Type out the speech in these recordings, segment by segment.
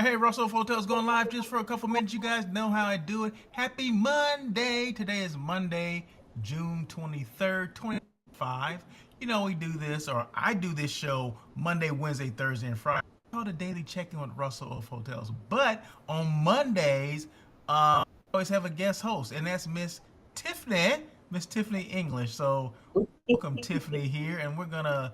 Hey, Russell Hotels going live just for a couple minutes. You guys know how I do it. Happy Monday. Today is Monday, June 23rd, 2025. You know, we do this, or I do this show Monday, Wednesday, Thursday, and Friday. It's called a daily check-in with Russell of Hotels. But on Mondays, I always have a guest host, and that's Miss Tiffany English. So welcome Tiffany here, and we're gonna,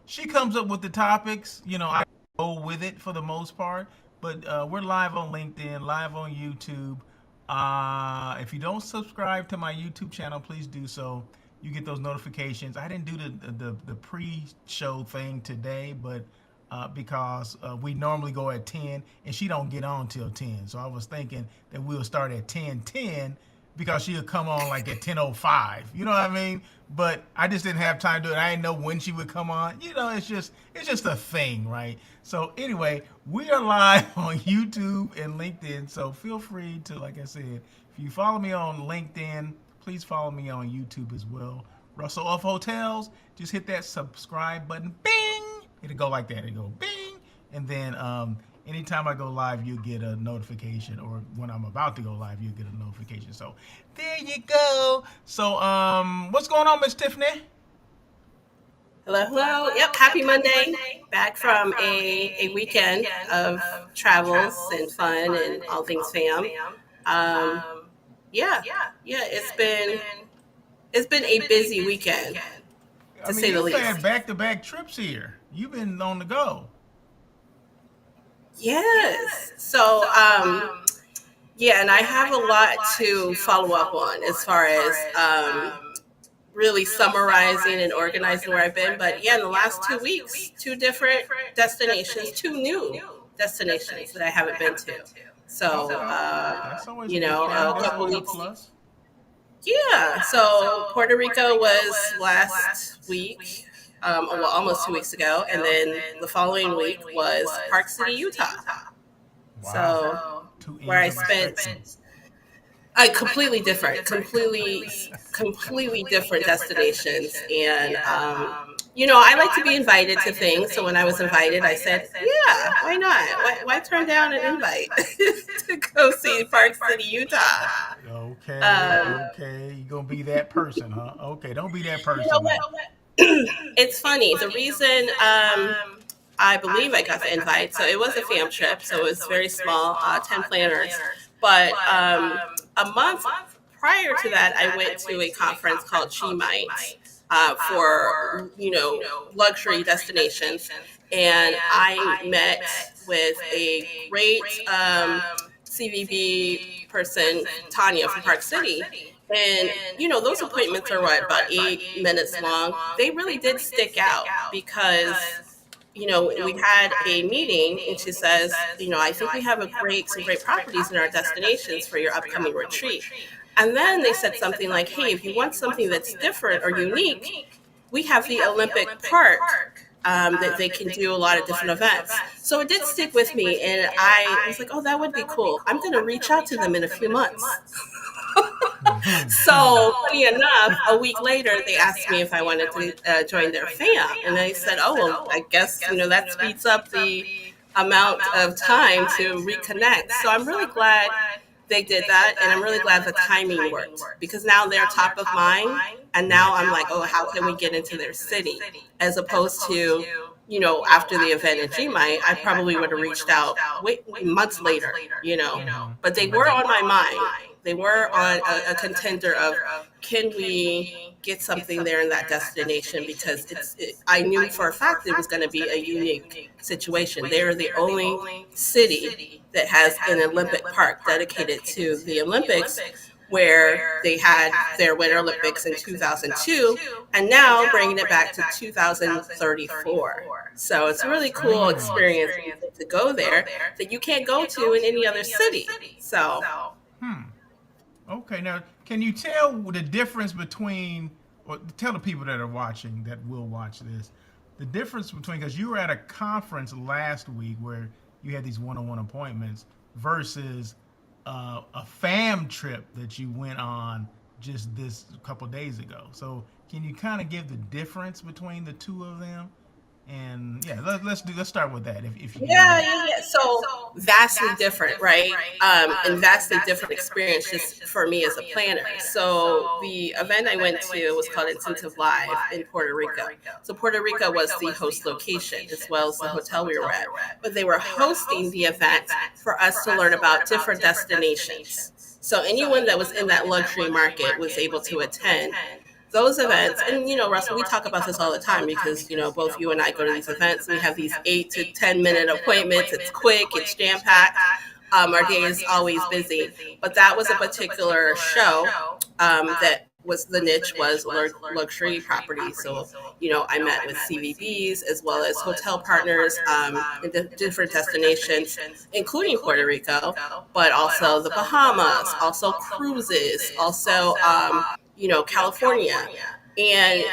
she comes up with the topics. I go with it for the most part. But we're live on LinkedIn, live on YouTube. If you don't subscribe to my YouTube channel, please do so. You get those notifications. I didn't do the pre-show thing today, but because we normally go at 10, and she don't get on till 10. So I was thinking that we'll start at 10:10 because she'll come on like at 10:05. You know what I mean? But I just didn't have time to do it. I didn't know when she would come on. It's just a thing, right? So anyway, we are live on YouTube and LinkedIn. So feel free to, like I said, if you follow me on LinkedIn, please follow me on YouTube as well. Russell of Hotels. Just hit that subscribe button. Bing! It'll go like that. It'll go bing, and then anytime I go live, you'll get a notification, or when I'm about to go live, you'll get a notification. So there you go. So what's going on, Miss Tiffany? Hello, hello. Yep, happy Monday. Back from a weekend of travels and fun and all things fam. Um, yeah, yeah, it's been a busy weekend I to mean, say the you've least. had back-to-back trips here. You've been on the go. Yes. Yeah, and I have a lot to follow up on as far as really summarizing and organizing where I've been. But yeah, in the last 2 weeks, two different destinations, two new destinations that I haven't been to. So, Okay, that's always a good thing. a That's couple always a weeks. plus. Yeah. So Puerto Rico was last week, well, almost 2 weeks ago. And then the following week was Park City, Utah. Wow, So, two where ends I of the spent spectrum. completely different, completely different destinations. And, I like to be invited to things. So when I was invited, I said, yeah, why not? Why turn down an invite to go see Park City, Utah? Okay, Um, okay, you gonna be that person, huh? Okay, don't be that you know person what? now. It's funny. The reason I believe I got the invite, so it was a fam trip, so it was very small, 10 planners. But a month prior to that, I went to a conference called She Might for, luxury destinations. And I met with a great CVB person, Tanya from Park City. And, those appointments are what, about 8 minutes long. They really did stick out because we had a meeting and she says, I think we have some great properties in our destinations for your upcoming retreat. And then they said something like, hey, if you want something that's different or unique, we have the Olympic Park that they can do a lot of different events. So it did stick with me. And I was like, oh, that would be cool. I'm going to reach out to them in a few months. So, funny enough, a week later, they asked me if I wanted to join their fam. And I said, oh, well, I guess, that speeds up the amount of time to reconnect. So I'm really glad they did that. And I'm really glad the timing worked because now they're top of mind. And now I'm like, oh, how can we get into their city? As opposed to, after the event at GMI, I probably would have reached out months later, but they were on my mind. They were on a contender of can we get something there in that destination because I knew for a fact it was going to be a unique situation. They're the only city that has an Olympic park dedicated to the Olympics where they had their Winter Olympics in 2002 and now bringing it back to 2034. So it's a really cool experience to go there that you can't go to in any other city. So Hmm. Okay, now can you tell the difference between, or tell the people that are watching that will watch this, the difference between, because you were at a conference last week where you had these one-on-one appointments versus a fam trip that you went on just this couple days ago. So can you kind of give the difference between the two of them And yeah, let's start with that if you can. Yeah, yeah, yeah. So vastly different, right? And vastly different experience just for me as a planner. So the event I went to was called Incentive Live in Puerto Rico. So Puerto Rico was the host location as well as the hotel we were at. But they were hosting the event for us to learn about different destinations. So anyone that was in that luxury market was able to attend those events. And Russell, we talk about this all the time because both you and I go to these events. We have these 8 to 10 minute appointments. It's quick, it's jam packed. Our day is always busy, but that was a particular show that was the niche was luxury property. So I met with CVBs as well as hotel partners in different destinations, including Puerto Rico, but also the Bahamas, also cruises, also California. And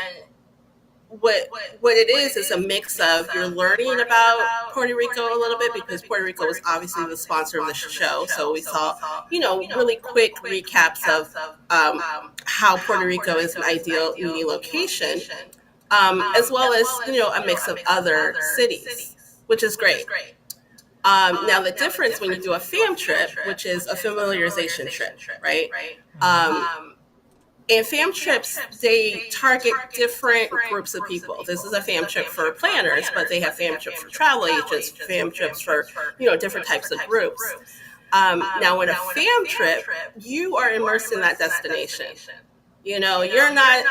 what what it is a mix of you're learning about Puerto Rico a little bit because Puerto Rico was obviously the sponsor of the show. So we saw, really quick recaps of how Puerto Rico is an ideal meeting location, as well as, a mix of other cities, which is great. Now, the difference when you do a fam trip, which is a familiarization trip, right? And fam trips, they target different groups of people. This is a fam trip for planners, but they have fam trips for travel agents, fam trips for, different types of groups. Now, in a fam trip, you are immersed in that destination. You're not,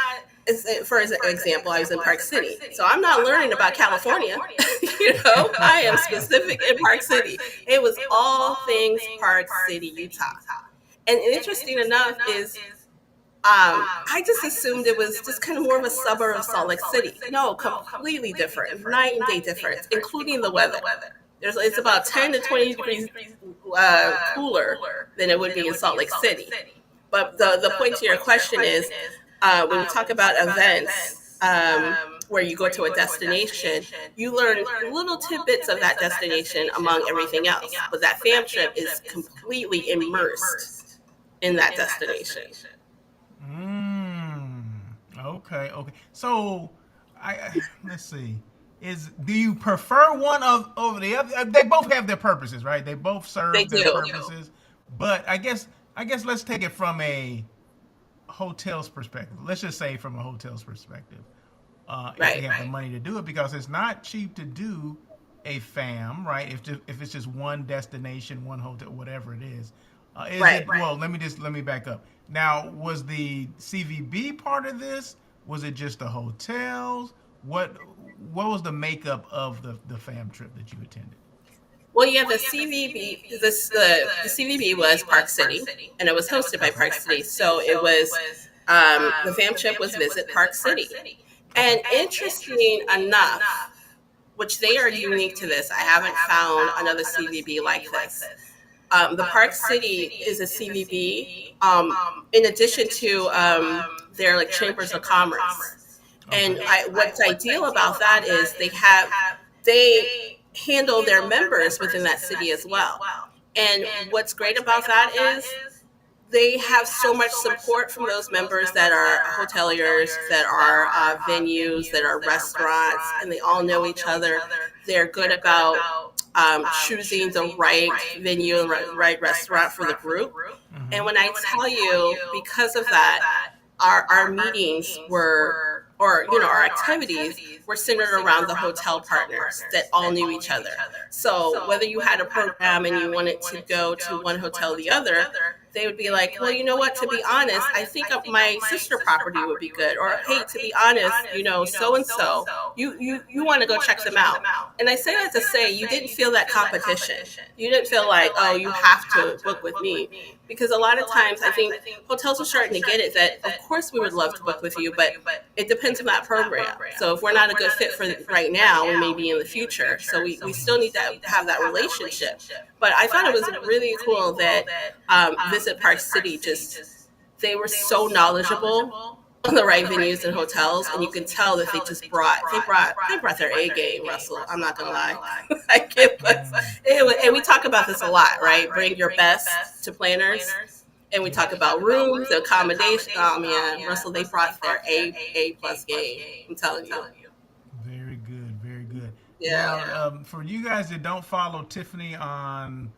for example, I was in Park City. So I'm not learning about California. I am specific in Park City. It was all things Park City, Utah. And interesting enough is I just assumed it was just kind of more of a suburb of Salt Lake City. No, completely different, night and day difference, including the weather. It's about 10 to 20 degrees cooler than it would be in Salt Lake City. But the point to your question is, when you talk about events where you go to a destination, you learn little tidbits of that destination among everything else. But that fam trip is completely immersed in that destination. Mm, okay. So, let's see. Do you prefer one of over the other? They both have their purposes, right? They both They serve their do. purposes. But I guess let's take it from a hotel's perspective. Let's just say from a hotel's perspective, if they Right. have the money to do it, because it's not cheap to do a fam, right? If it's just one destination, one hotel, whatever it is. Is Right. it well? Let me back up. Now, was the CVB part of this? Was it just the hotels? What was the makeup of the fam trip that you attended? Well, yeah, the CVB, the CVB was Park City, and it was hosted by Park City. So it was the fam trip was Visit Park City, Okay. and interesting enough, which they are unique to this. I haven't found another CVB like this. The Park City is a CVB, in addition to their like chambers of commerce. And Okay. what's ideal about that is they handle their members within that city as well. And what's great about that is they have so much support from those members that are hoteliers, that are venues, that are restaurants, and they all know each other. They're good about choosing the right venue and right restaurant for the group. Mm-hmm. And when I tell you, because of that, our meetings were, or our activities were centered around the hotel partners that all knew each other. So whether you had a program and you wanted to go to one hotel or the other, they would be like, well, you know what, to be honest, I think my sister property would be good. Or, hey, to be honest, so and so, you want to go check them out. And I say that to say you didn't feel that competition. You didn't feel like, oh, you have to book with me. Because a lot of times I think hotels are starting to get it that, of course, we would love to book with you, but it depends on that program. So if we're not a good fit for right now, we may be in the future. So we still need to have that relationship. But I thought it was really cool that Visit Park City they were so knowledgeable on the right venues and hotels, and you can tell that they brought their A game, Russell. I'm not gonna lie. Like and we talk about this a lot, right? Bring your best to planners, and we talk about rooms, the accommodation. Oh man, Russell, they brought their A plus game. I'm telling you. Very good, very good. Now, for you guys that don't follow Tiffany on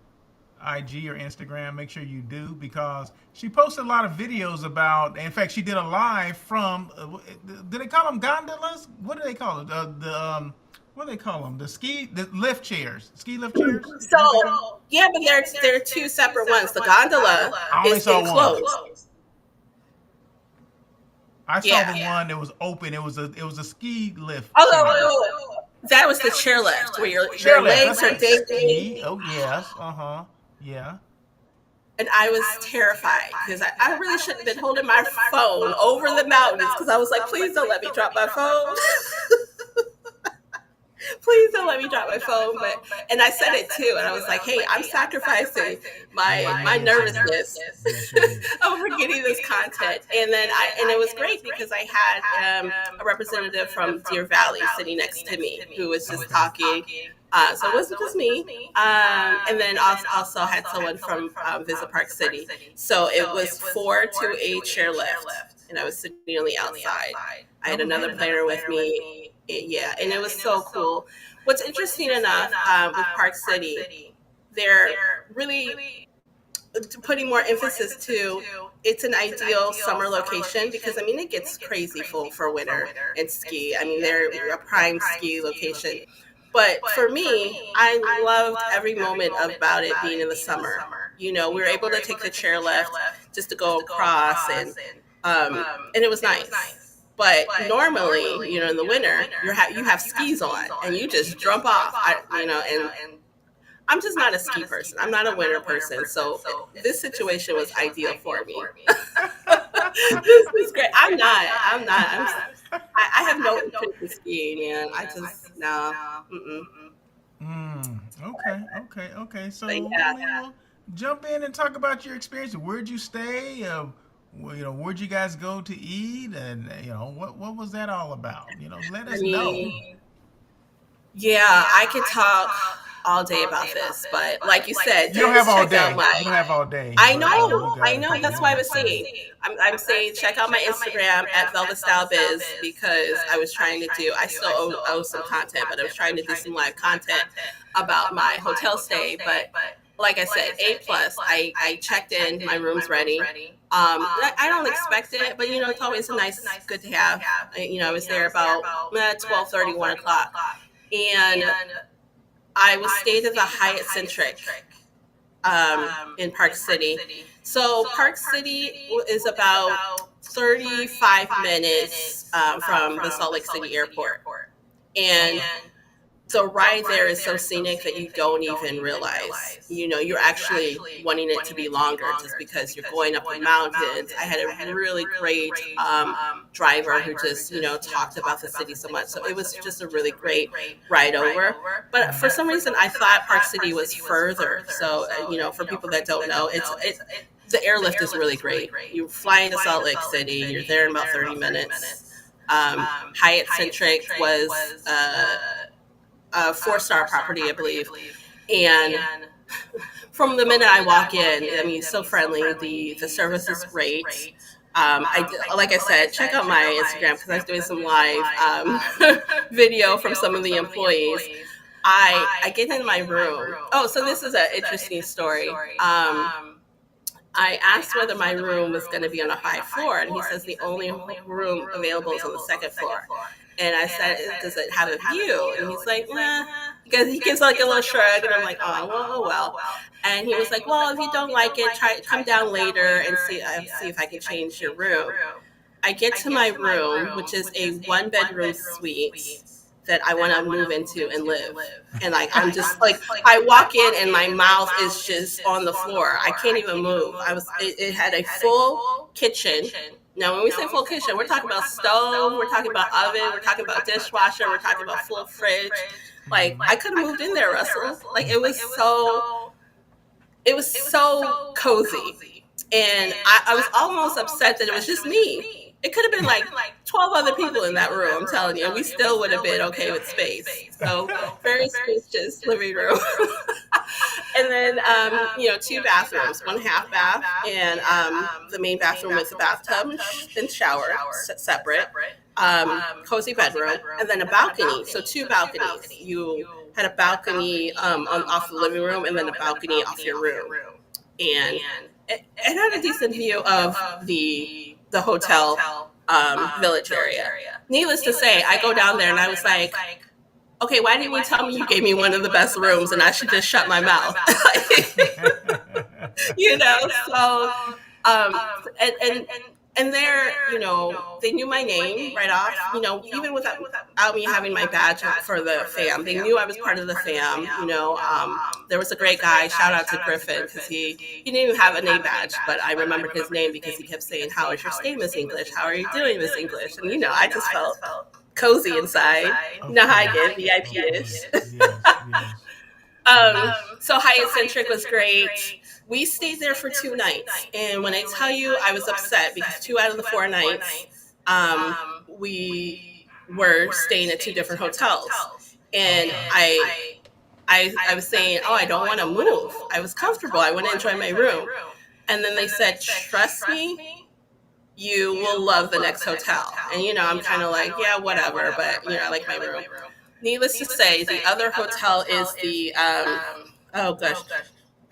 IG or Instagram, make sure you do because she posted a lot of videos about. In fact, she did a live from. Do they call them gondolas? What do they call it? What do they call them? The lift chairs, ski lift chairs. What they call? So yeah, but they're two separate ones. The gondola I only is saw one. enclosed. I saw Yeah. the one that was open. It was a ski lift Oh, chair. that was the chairlift where your Chairlift. legs That's are it. dangling. Ski. Oh yes. Yeah. And I was terrified because I really shouldn't have been holding my phone over the mountains because I was like, please don't let me drop my phone. Please don't let me drop my phone. And I said it too, and I was like, hey, I'm sacrificing my nervousness over getting this content. And then and it was great because I had a representative from Deer Valley sitting next to me who was just talking. So it wasn't just me. And then also had someone from Visit Park City. So it was 4 to a chairlift, and I was sitting on the outside. I had another player with me. Yeah, and it was so cool. What's interesting enough with Park City, they're really putting more emphasis to it's an ideal summer location because I mean it gets crazy full for winter and ski. I mean they're a prime ski location. But for me, I loved every moment about it being in the summer. You know, we were able to take the chairlift just to go across, and it was nice. But normally, you know, in the winter, you have skis on, and you just jump off. And I'm just not a ski person. I'm not a winter person. So this situation was ideal for me. This is great. I'm not. I have no interest in skiing, man. I just no. Okay. So But we'll jump in and talk about your experience. Where'd you stay? Where'd you guys go to eat? And what was that all about? Let I us know. mean, yeah, I could talk all day about this, but like you said, You don't have all check day. out You my. don't have all day. I but know, you I got know. it. That's why I was saying. I'm saying check out my Instagram at Velvet Style Biz because I was trying to do. I still owe some content, but I was trying to do some live content about my hotel stay. But like I said, A plus. I checked in. My room's ready. I don't expect it, but it's always good to have. I was there about 12:30, 1 o'clock, and I was stayed at the Hyatt Centric in Park City. So Park City is about 35 minutes from the Salt Lake City Airport. And so right there is so scenic that you don't even realize, you're actually wanting it to be longer just because you're going up the mountains. I had a really great driver who just, talked about the city so much. So it was just a really great ride over. But for some reason, I thought Park City was further. So, for people that don't know, it's the airlift is really great. You fly into Salt Lake City, you're there in about 30 minutes. Hyatt Centric was a 4-star property, I believe. And from the minute I walk in, I mean, so friendly. The service is great. Like I said, check out my Instagram because I was doing some live video from some of the employees. I get in my room. Oh, so this is an interesting story. I asked whether my room was going to be on a high floor, and he says the only room available is on the second floor. And I said, does it have a view? And he's like, nah. Because he gives like a little shrug, and I'm like, oh, well. And he was like, well, if you don't like it, come down later and see if I can change your room. I get to my room, which is a 1-bedroom suite that I want to move into and live. And I'm just I walk in and my mouth is just on the floor. I can't even move. It had a full kitchen. Now, when we say full kitchen, we're talking about stove, we're talking about oven, we're talking about dishwasher, we're talking about full fridge. I could have moved in there, Russell. It was so cozy. And I was almost upset that it was just me. It could have been 12 other people in that room, I'm telling you, and we still would have been okay with space. So very spacious living room. And then, 2 bathrooms, 1 half bath, and the main bathroom with a bathtub and shower separate. cozy bedroom, and then a balcony. So two balconies. You had a balcony off the living room, and then a balcony off your room, and it had a decent view of the hotel village area. Needless to say, I go down there and I was like, okay, why didn't you tell me you gave me one of the best rooms and I should just shut my mouth? You know, so and and there, you know, they knew my name right off. You know, even without me having my badge for the fam, they knew I was part of the fam. You know, there was a great guy. Shout out to Griffin, because he didn't even have a name badge, but I remembered his name because he kept saying, "How is your stay, Miss English? How are you doing, Miss English?" And you know, I just felt cozy inside. You know how I get VIP-ish. So Hyatt Centric was great. We stayed there for 2 nights, and when I tell you, I was upset because 2 out of the 4 nights, we were staying at 2 different hotels, and I was saying, oh, I don't want to move. I was comfortable. I want to enjoy my room, and then they said, trust me, you will love the next hotel. And you know, I'm kind of like, yeah, whatever, but you know, I like my room. Needless to say, the other hotel is the oh gosh,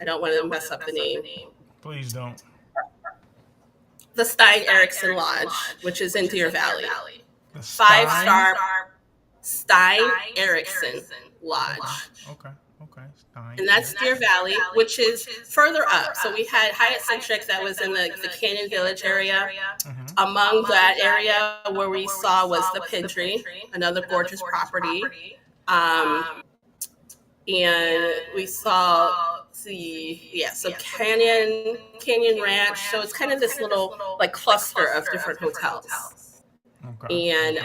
I don't want to mess up the name. Please don't. The Stein Erickson Lodge, which is in Deer Valley. The 5-star Stein Erickson Lodge. Okay. Stein. And that's Deer Valley, which is further up. So we had Hyatt Centric that was in the Canyon Village area. Among that area where we saw was the Pintry, another gorgeous property. And we saw so Canyon Ranch. So it's kind of this little like cluster of different hotels. Okay. And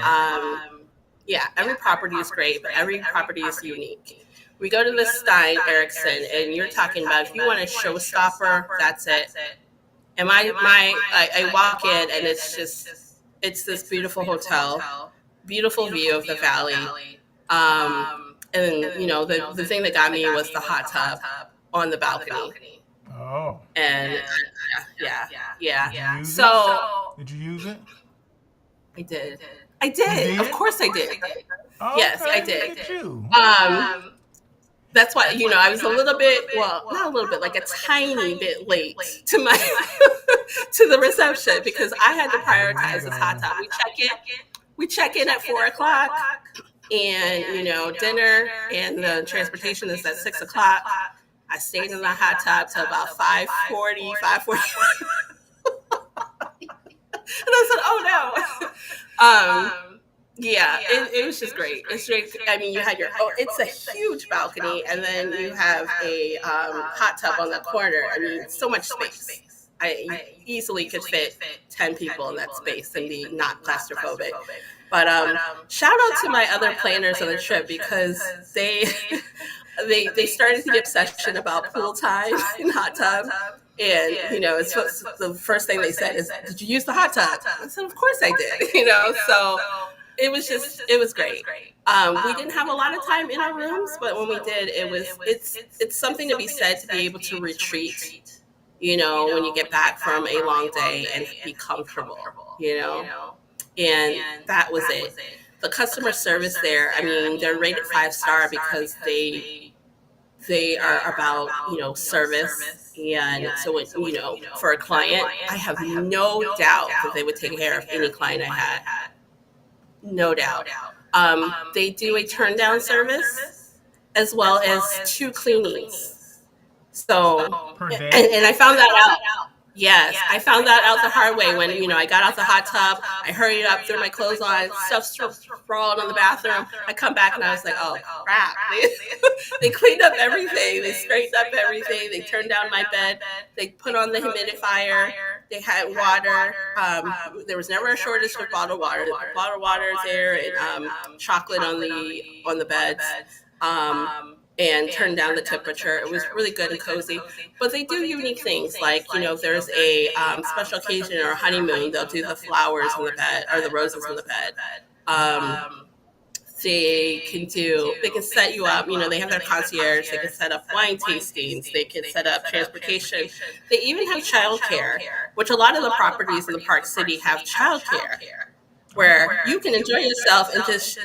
every property is great, but every property is unique. We go to the Stein Erickson, and you're talking about if you want a showstopper, that's it. And I walk in, and it's this beautiful hotel, beautiful view of the valley. And you know, the thing that got me was the hot tub on the balcony. Oh. And yeah. So did you use it? I did. Of course I did. Oh, yes, okay. I did. Look at you. That's why, you know, I was a little bit, well, not a little bit, like a tiny bit late to my to the reception, because I had to prioritize this hot tub. We check in at 4:00, and you know, dinner and the transportation is at 6:00. I stayed in the hot tub till about 5:40. And I said, oh no. It was just great. It's great. I mean, you had it's a huge balcony, and then you have a hot tub on the corner. I mean, so much space. You easily could fit 10 people in that space and be not claustrophobic. But shout out to my other planners on the trip, because they started the obsession about pool time and hot tub. And, you know, it's the first thing they said is, did you use the hot tub? I said, of course I did, you know, so it was great. We didn't have a lot of time in our rooms, but when we did, it's something to be said to be able to retreat, you know, when you get back from a long day and be comfortable, you know, and that was it. The customer service there, I mean, they're rated 5-star because they are about, you know, service. And so, you know, for a client, I have no doubt that they would take care of any client I had. No doubt. They do a turn down service as well as 2 cleanings. So, and I found that out. Yes, I found that out the hard way when, you know, I got out the hot tub, I hurried up, threw my clothes on, stuff sprawled in the bathroom. I come back and I was like, oh, crap. They cleaned up everything. They straightened up everything. They turned down my bed. They put on the humidifier. They had water. There was never a shortage of bottled water. Bottled water is there, and chocolate on the beds. And turn down the temperature. It was really good and cozy. But they do unique things, like, you know, if there's a special occasion or a honeymoon, they'll do the flowers on the bed, or the roses on the bed. They can set you up, you know, they have their concierge, they can set up wine tastings, they can set up transportation. They even have childcare, which a lot of the properties in the Park City have childcare. where you can enjoy yourself and just,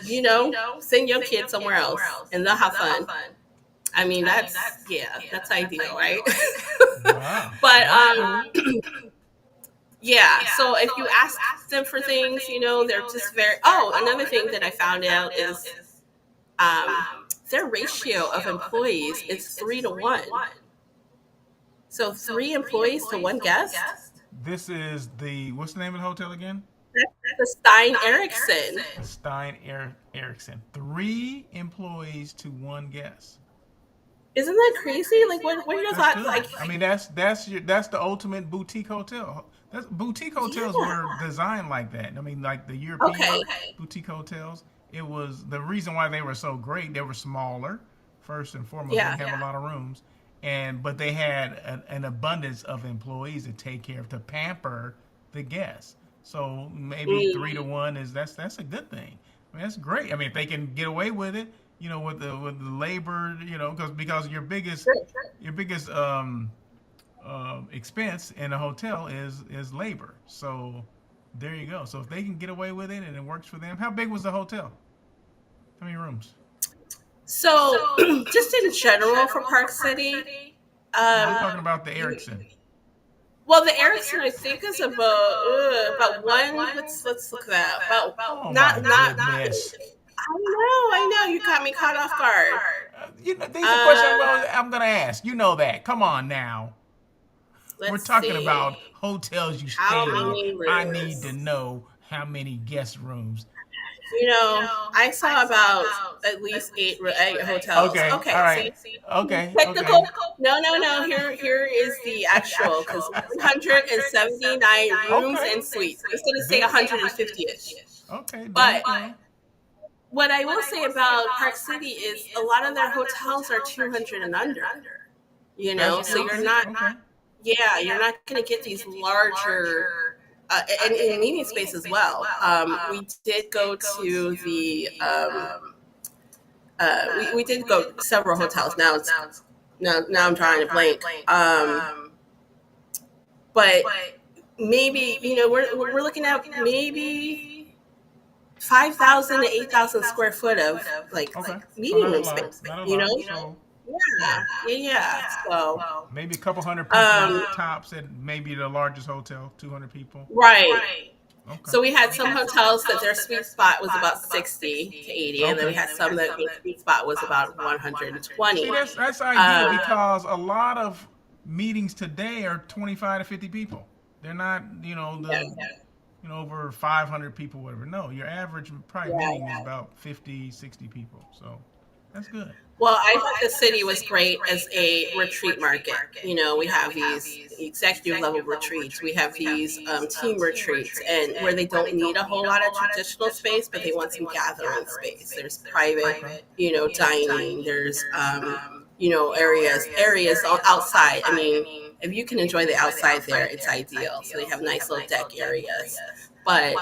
send your kids somewhere else and they'll have fun. I mean, that's ideal, right? Wow, But that's cool. yeah, so if you ask them for things, they're just very. Oh, another thing that I found out is um, their ratio of employees is 3 to 1. So 3 employees to one guest. This is the what's the name of the hotel again? That's the Stein Erickson. Stein Erickson. 3 employees to one guest. Isn't that crazy? Like, what are your That's thoughts? good. Like, I mean, that's the ultimate boutique hotel. That's boutique hotels were yeah. designed like that. I mean, like the Okay. European boutique hotels. It was the reason why they were so great. They were smaller, first and foremost. They Yeah. didn't have a lot of rooms, but they had an abundance of employees to take care of to pamper the guests. So maybe Mm. 3 to 1 is that's a good thing. I mean, that's great. I mean, if they can get away with it, with the labor, because your biggest expense in a hotel is labor. So there you go. So if they can get away with it and it works for them, how big was the hotel? How many rooms? So, just in general for Park City, No, I'm um, talking about the Ericsson. well, the Erickson I think is about one. Let's look that up. About Oh my not. goodness! I know. You got me caught off guard. These are questions Uh, I'm gonna ask. You know that. Come on now. We're let's talking about see. hotels you How stayed in. many I need to rooms? know how many guest rooms. I saw about at least eight hotels. Okay, all Okay, right. see, Okay, okay. technical. No. Here is the actual because 179 rooms Okay. and suites. I was going to say There. 150-ish. Okay, there you But go. what I will say about Park City is a lot of their hotels are 200 and under. That's So you're okay. not. Okay. Yeah, you're not going to get these larger. And in meeting space as well. We did go to the we did go several hotels. Now I'm trying to blank. But maybe we're looking at maybe 5,000 to 8,000 square foot of like Okay. So meeting not a room lot. space. Not a You lot. know, So yeah, yeah. So maybe a couple hundred people um, tops at maybe the largest hotel, 200 people. right. Okay. So we had some hotels that their sweet spot was about 60 to 80, and then we Okay. had some that their sweet spot was about 120. See, that's ideal Um, because a lot of meetings today are 25 to 50 people. They're not, yeah, over 500 people, whatever. No, your average probably meeting is yeah. about 50, 60 people. So that's good. Well, I thought the city was great as a retreat market. We have these executive level retreats. We have these team retreats, and where they don't need a whole lot of traditional space, but they want some gathering space. There's private, Okay. Dining. There's, areas outside. I mean, if you can enjoy the outside there, it's ideal. So they have nice little deck areas. But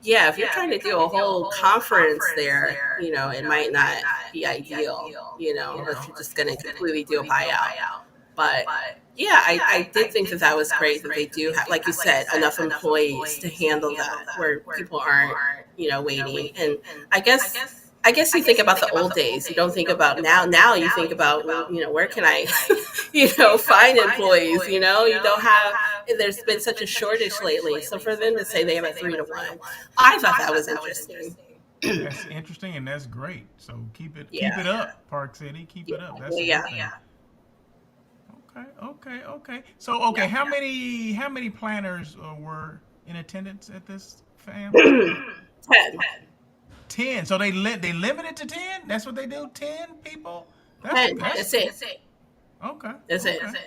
yeah, if you're trying to do a whole conference there, it might not be ideal, unless Okay. you're just going to completely do a buyout. But yeah, I did think that was great that they do have, like you said, enough employees to handle that, where people aren't, waiting. And I guess. I guess you think about the old days. You don't think about now. Now you think about, well, where can I, find employees? You don't have. There's been such a shortage lately. So for them to say they have a 3 to 1, I thought that was interesting. That's interesting and that's great. So keep Yeah, it up, Park City. Keep it up. That's a yeah, good thing. Okay. So okay, yeah. how many planners were in attendance at this fam? 10. 10. So they limit it to 10. That's what they do. 10 people. That's 10. that's That's it. okay. That's it. Okay.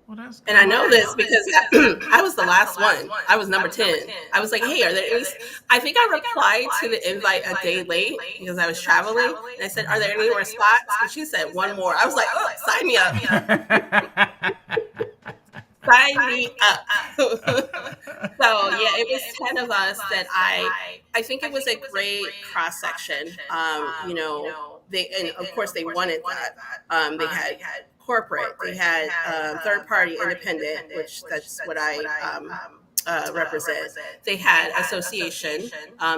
Well, that's And I good. know this because I was the last one. I was number 10. I was like, hey, are there any? I think I replied to the invite a day late because I was traveling. And I said, are there any more spots? And she said, one more. I was like, oh, sign me up. Sign me up. So yeah, it was 10 of us that I think it was a great cross section. They, and of course they wanted that. They had corporate, they had third party independent, which that's what I represent. They had association.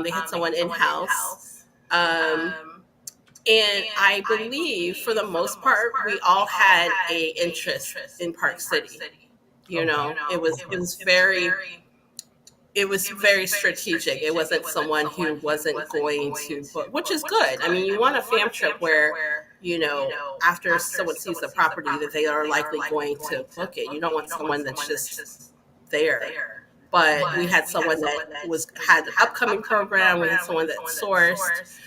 They had someone in house. Um, and I believe, for the most part, we all had a interest in Park City. You Okay. know, it was Okay. it was very strategic. It wasn't someone who wasn't going to book, which is good. I mean, you want a fam trip where, you know, after someone sees the property, that they are likely going to book it. You don't want someone that's just there. But we had someone that had an upcoming program. We had someone that sourced.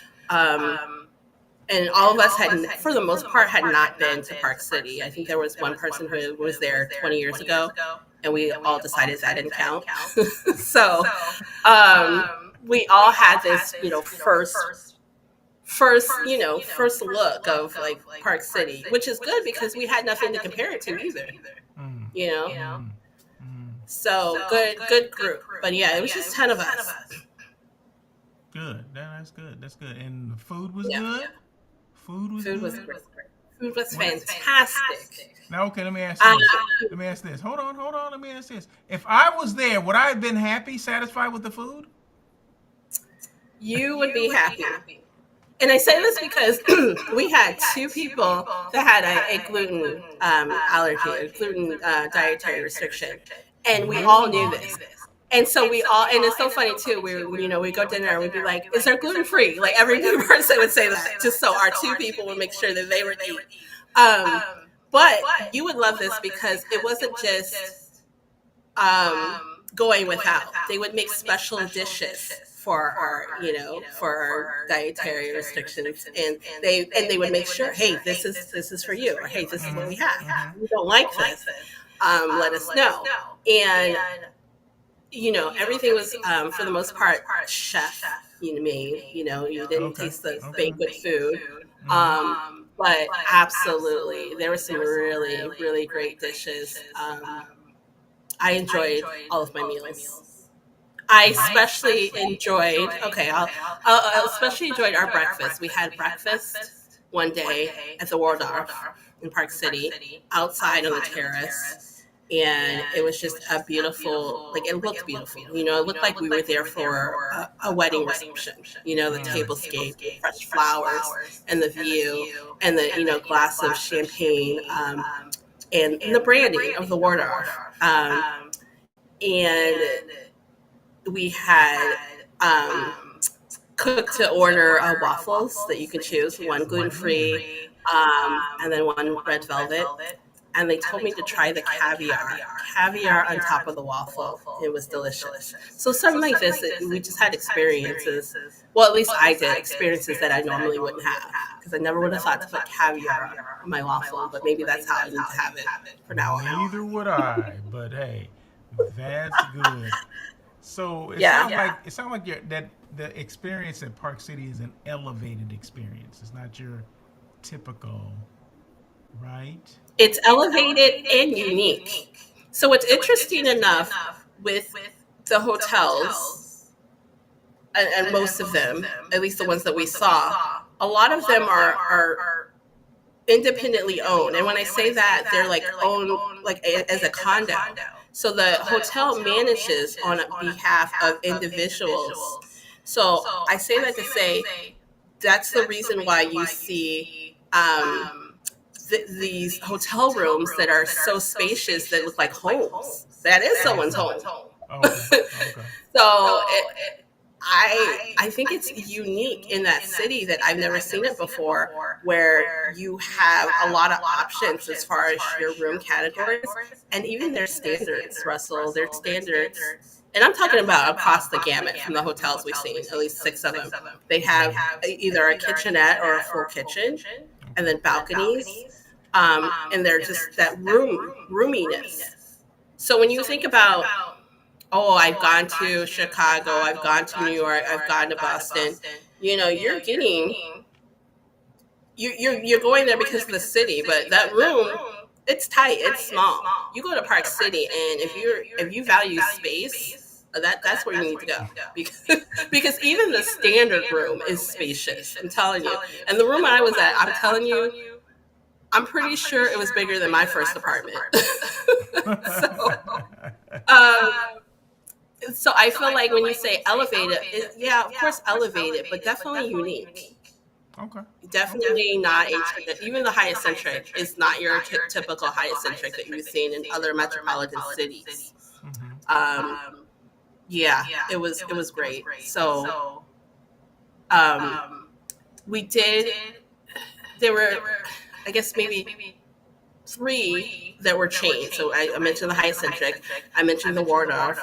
And all of us had, for the most part, had not been to Park City. I think there was one person who was there 20 years ago, and we all decided that didn't count. So we all had this, you know, first look of like Park City, which is good because we had nothing to compare it to either. Mm. You know, Mm. Mm. so good group. But yeah, it was just 10 of us. Good. That's good. That's good. And the food was Yeah. good. Food was Food good. was great. Food was fantastic. Now, okay, let me ask this. Let me ask this. Hold on, hold on. Let me ask this. If I was there, would I have been happy, satisfied with the food? You would be happy. And I say this because we had two people that had a gluten allergy, a gluten dietary restriction, and we all knew this. And so we all, and it's so funny too. We go to dinner and we'd be like, "Is there gluten free?" Like every new person would say that, just so our two people would make sure that they would eat. But you would love this because it wasn't just going without. They would make special dishes for our dietary restrictions, and they would make sure, hey, this is for you, or hey, this is what we have. If you don't like this, let us know. And everything was, for the most part, chef made. You didn't taste the banquet food. But absolutely, there were some really, really great dishes. I enjoyed all of my meals. I especially enjoyed, I especially enjoyed our breakfast. We had breakfast one day at the Waldorf in Park City, outside on the terrace. And it was just a beautiful, like, it looked beautiful. It looked like we were there for a wedding reception. The tablescape, fresh flowers, and the view, and the glass of champagne, and the brandy of the Waldorf. And we had cooked to order waffles that you can choose, one gluten-free, and then one red velvet. And they told me to try the caviar on top of the waffle. It was delicious. So something like this, we just had experiences. Well, at least I did, experiences that I normally wouldn't have, because I never would have thought to put caviar on my waffle. But maybe that's how I need to have it for now on. Neither would I. But hey, that's good. So it sounds like that the experience at Park City is an elevated experience. It's not your typical, right? It's elevated and unique. So what's interesting enough with the hotels, and most of them, at least the ones that we saw, a lot of them are independently owned. And when I say that, they're like owned like as a condo. So the hotel manages on behalf of individuals. So I say that to say that's the reason why you see these hotel rooms that are so spacious that look like homes. That is someone's home. Okay. So I think it's unique in that city that I've never seen it before, where you have a lot of options as far as your room categories and even their standards, Russell, their standards. And I'm talking about across the gamut from the hotels we've seen, at least 6 of them. They have either a kitchenette or a full kitchen, and then balconies, and they're just that roominess. So when you think about, I've gone to Chicago, I've gone to New York, I've gone to Boston, you're going there because of the city, but that room, it's tight, it's small. You go to Park City, and if you value space, that's where you need to go, because even the standard room is spacious. I'm telling you. And the room I was at, I'm telling you, I'm pretty sure it was bigger than my first apartment. So, So I feel like when you say elevated, yeah, of course elevated, but definitely unique. Okay. Okay. Definitely not a even the high eccentric is not your typical high eccentric that you've seen in other metropolitan cities. Mm-hmm. Um, yeah, it was great. So um, we did. There were, I guess, maybe three that were chained. So I mentioned the high eccentric. I mentioned the Waldorf,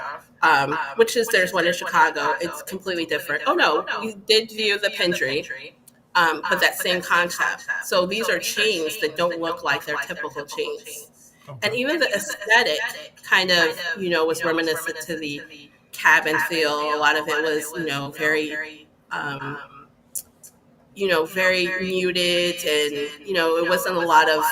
which is there's one in Chicago. It's completely different. Oh no, we did view the Pendry, but that same concept. So these are chains that don't look like their typical chains. Okay. And even the aesthetic kind of, was reminiscent to the cabin feel. A lot of it was, very, very muted, and it wasn't a lot of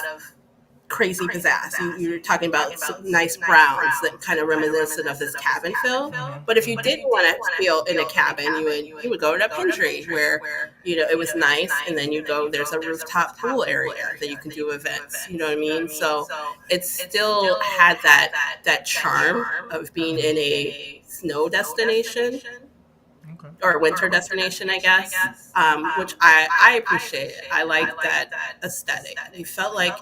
crazy pizzazz. You're talking about some nice browns that kind of reminiscent of this cabin feel. But if you didn't want to feel in a cabin, you would go to a Pendry where it was nice, and then you go. There's a rooftop pool area that you can do events. You know what I mean? So it still had that charm of being in a snow destination Okay. or a winter destination, I guess, which I appreciate. I like that aesthetic. It felt like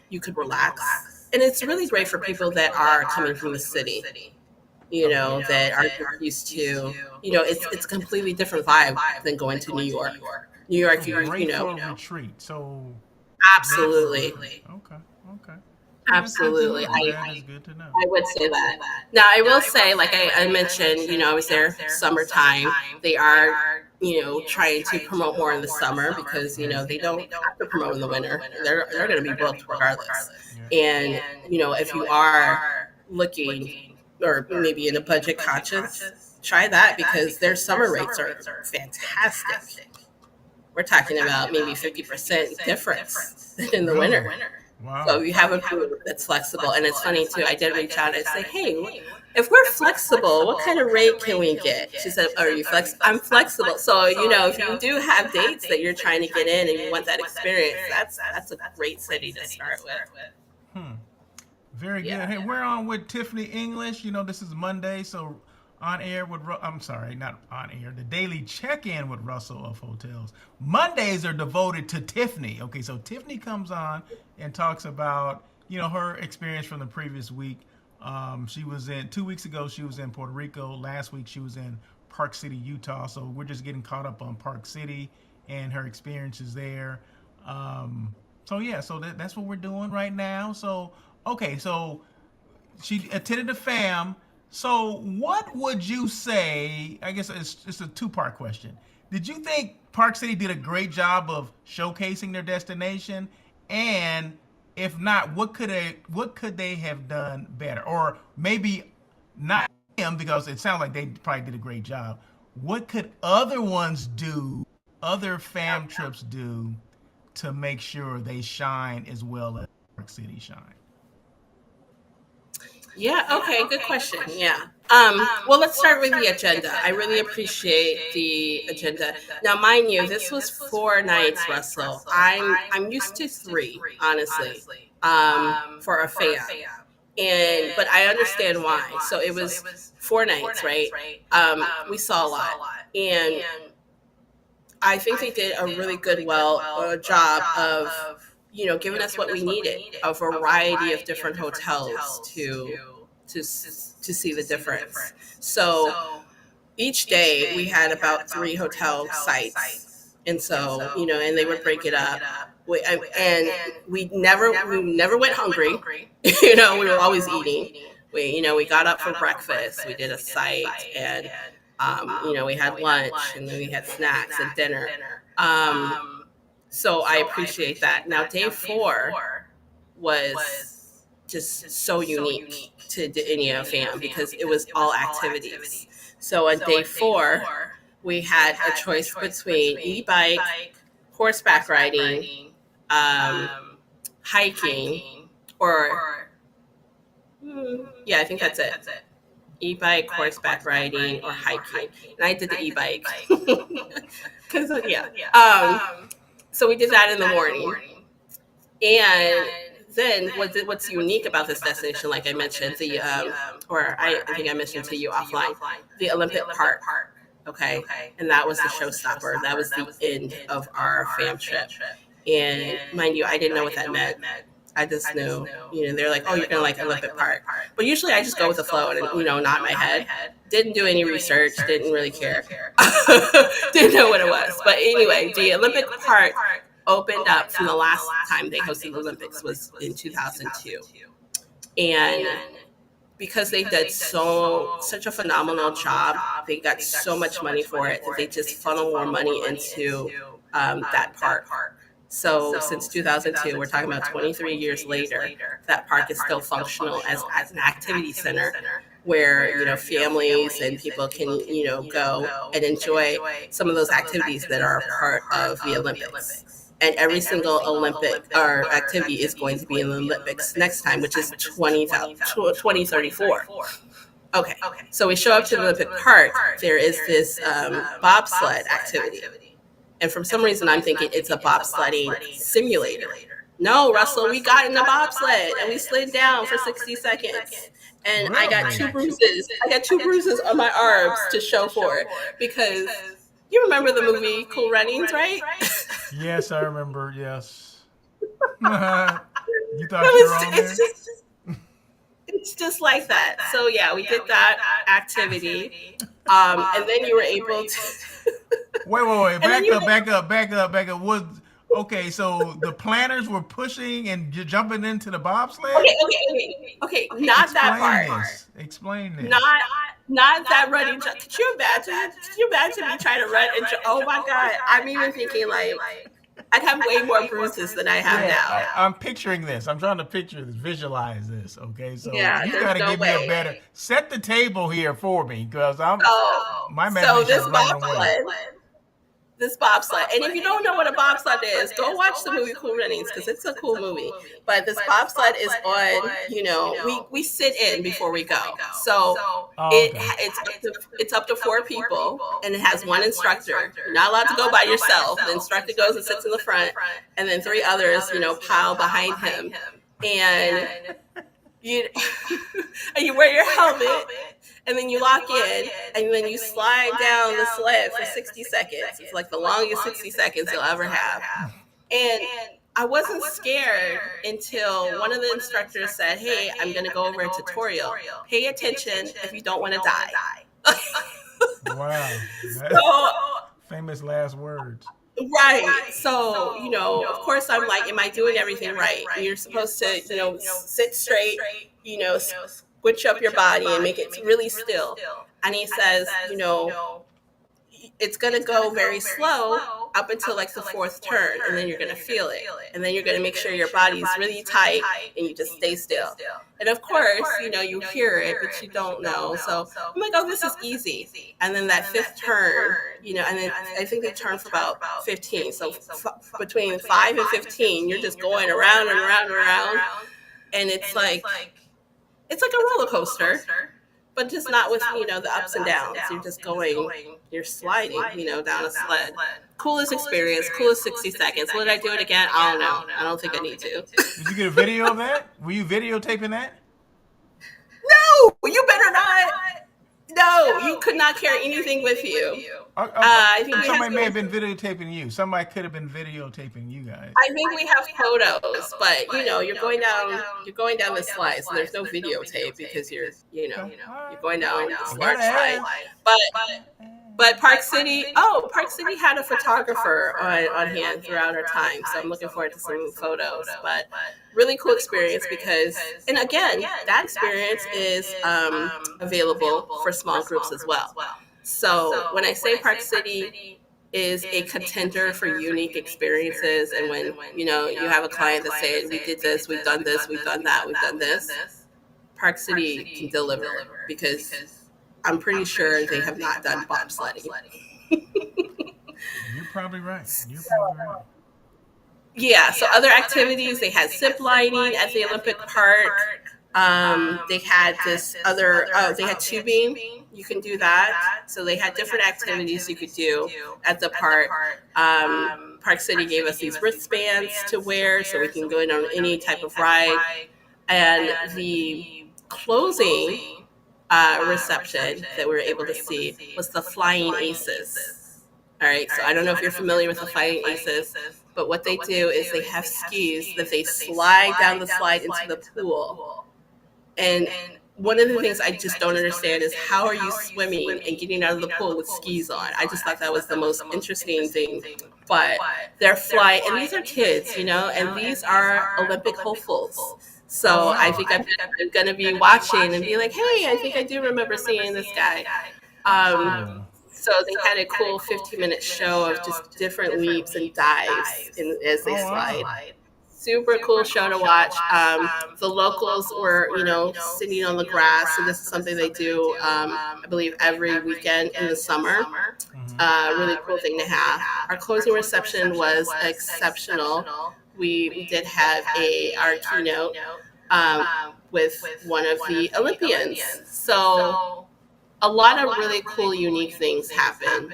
you could relax. And it's really great for people that are coming from the city, Okay. that are used to, it's a completely different vibe than going to New York. New So York, great for a retreat. So great for a retreat. absolutely. Okay. Okay. Well, that's good to Absolutely. know. That is good to know. I would say that. Now, I will say, like I mentioned, I was there summertime. They are, trying to promote more in the summer because, they don't have to promote in the winter. They're going to be booked regardless. Yeah. And, if you are looking or maybe in a budget conscious, try that because their summer rates are fantastic. We're talking about maybe 50% difference in the Really? winter. So Wow. you have a group that's flexible. And it's funny too, I did reach out and say, hey, if we're flexible, what kind of rate can we get? She said, are you flexible? I'm flexible. So, if you do have dates that you're trying to get in and you want that experience, that's a great city to start with. Hmm. Very good. Yeah. Hey, we're on with Tiffany English. This is Monday, so on air with I'm sorry, not on air. The daily check-in with Russell of Hotels. Mondays are devoted to Tiffany. Okay, so Tiffany comes on and talks about her experience from the previous week. She was in 2 weeks ago. She was in Puerto Rico. Last week she was in Park City, Utah. So we're just getting caught up on Park City and her experiences there. So yeah, so that's what we're doing right now. So okay, so she attended the fam. So what would you say? I guess it's a two-part question. Did you think Park City did a great job of showcasing their destination? And if not, what could they have done better? Or maybe not them because it sounds like they probably did a great job. What could other ones do? Other fam trips do to make sure they shine as well as Park City shine? Yeah, okay, good question. Yeah. Well, let's start with the agenda. I really appreciate the agenda. Now, mind you, this was 4 nights, Russell. I'm used to three, honestly, for a fam. But I understand why. So it was 4 nights, right? We saw a lot. And I think they did a really good job of giving us what we needed, a variety of different hotels to see the difference. So each day we had about 3 hotel sites, and so and they would break it up. And we never went hungry. We were always eating. We got up for breakfast. We did a site, and we had lunch, and then we had snacks and dinner. So I appreciate that. Now, day 4 was just so unique to the India fam because it was all activities. So on day 4, we had a choice between e-bike, horseback riding, um, hiking, or yeah, I think that's it. E-bike, horseback riding, or hiking. And I did the e-bike because yeah. So we did that in the morning, and then what's unique about this destination, like I mentioned, I think I mentioned to you offline, the Olympic Park. Okay. And that was the showstopper. That was the end of our fam trip. And mind you, I didn't know what that meant. I just knew, they're like, oh, you're going to like Olympic Park. But usually I just go with the flow and, nod my head. Didn't do any research, didn't really care. Didn't know what it was. But anyway, the Olympic Park opened up from the last time they hosted the Olympics was in 2002. And because they did such a phenomenal job, they got so much money for it that they just funnel more money into that park. So since 2002, we're talking about 23 years later, that park is still functional as an activity center where, families and people can, go and enjoy some of those activities that are a part of the Olympics. And every single Olympic or activity is going to be in the Olympics next time, which is 2034. Okay, so we show up to the Olympic Park. There is this bobsled activity. And for some reason, I'm thinking it's a bobsledding simulator. No, Russell, we got in the bobsled and we slid down for 60 seconds. And really? I got two bruises on my arms to show for it because you remember the movie Cool Runnings, right? Yes, I remember. Yes. You thought you were on there? It's just like that. So yeah, we did that activity, and then you were able to. Wait! Back up! Okay? So the planners were pushing and jumping into the bobsled. Okay. Not that part. Explain this. Not that running. Could you imagine? Me trying to run and oh my god! I'm even thinking like I'd have way more bruises than I have now. I'm picturing this. I'm trying to picture this, visualize this. Okay, so you gotta give me a better set the table here for me because my memory so is running away. This bobsled. And if you don't know what a bobsled is, go watch the movie Cool Runnings because it's a cool movie. But this bobsled is on, we sit in before we go. So it's up to 4 people and it has one instructor. You're not allowed to go by yourself. The instructor goes and sits in the front and then 3 others, pile behind him. And you wear your helmet. And then you lock in, and then you slide down the sled for 60 seconds. It's like the longest 60 seconds you'll ever have. And I wasn't scared until one of the instructors said, hey, I'm going to go over a tutorial. Pay attention if you don't want to die. Wow. So, famous last words. Right. So, of course, I'm like, am I doing everything right? And you're supposed to, sit straight, switch up your body and make it really still. And he says, it's going to go very slow up until like the 4th turn, and then you're going to feel it. And then you're going to make sure your body's really tight and you just stay still. And of course, you hear it, but you don't know. So I'm like, oh, this is easy. And then that 5th turn, and then I think they turn for about 15. So between 5 and 15, you're just going around and around and around. And it's like a roller coaster, but just not with, the ups and downs. You're just you're sliding, down a sled. Coolest experience, coolest 60 seconds. Would I do it again? I don't know. I don't think I need to. Did you get a video of that? Were you videotaping that? No, you better not. No, you could not carry anything with you. I think somebody may have been videotaping you. Somebody could have been videotaping you guys. I think we have photos, but you're going down the slide, so there's no videotape because you're going down this large slide. But Park City had a photographer on hand throughout our time, so I'm looking forward to some photos. But really cool experience because, and again, that experience is available for small groups as well. So when I say Park City is a contender for unique experiences, and when you have a client that said, we did this, we've done this, we've done that, we've done this, Park City can deliver because I'm pretty sure they have not done bobsledding. You're probably right. Yeah, so other activities, they had zip lining at the Olympic Park. They had they had tubing. You can do that. So they had different activities you could do at the park. Park City gave us these wristbands to wear so we can go in on any type of ride. And the closing reception that we were able to see was the Flying Aces. All right, so I don't know if you're familiar with the Flying Aces, but what they do is they have skis that they slide down the slide into the pool. And one of the things I just don't understand is how are you swimming and getting out of the pool with skis on? I just thought that was the most interesting thing. But they're flying, and these are kids, and these are Olympic hopefuls. Oh So I wow. think I'm going to be watching and be like, hey, I think I do remember seeing this guy. That's Um, cool. so they had a cool 15-minute show of just different leaps and dives as they Oh slide. wow. Super cool show to watch. The locals were, sitting on the grass. So this is something they do, I believe, every weekend in the summer. Hmm. Really cool thing to have. Our closing reception was exceptional. We did have our keynote with one of the Olympians. So a lot of really cool, unique things happen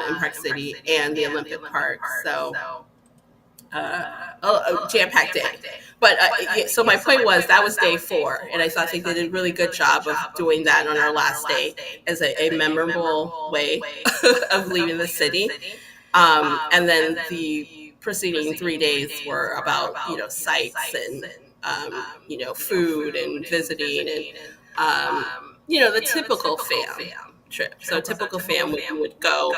in Park City and the Olympic Park. So jam-packed day. But yeah, so my point was that was day 4, and I thought they did a really good job of doing that on our last day as a memorable way of leaving the city. And then the preceding 3 days were about sites and food and visiting and the typical fam trip. So Okay. typical fam would go.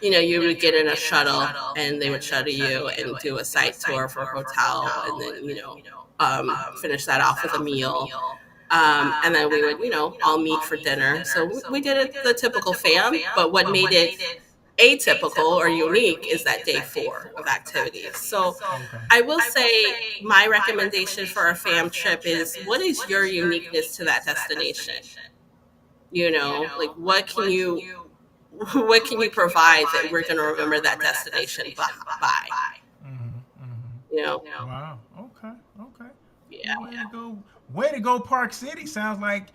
You would get in a shuttle and they would shuttle you and do a site tour for a hotel, and then finish that off with a meal. And then we would all meet for dinner. So we did it the typical fam, but what made it atypical or unique is that day 4 of activities. So Okay. I will say my recommendation for a fam trip is, what is your uniqueness to that destination? Like what can you provide that we're going to remember that destination by? Hmm. Hmm. You know? Wow. Okay. Okay. Yeah. Way to go. Way to go, Park City. Sounds like,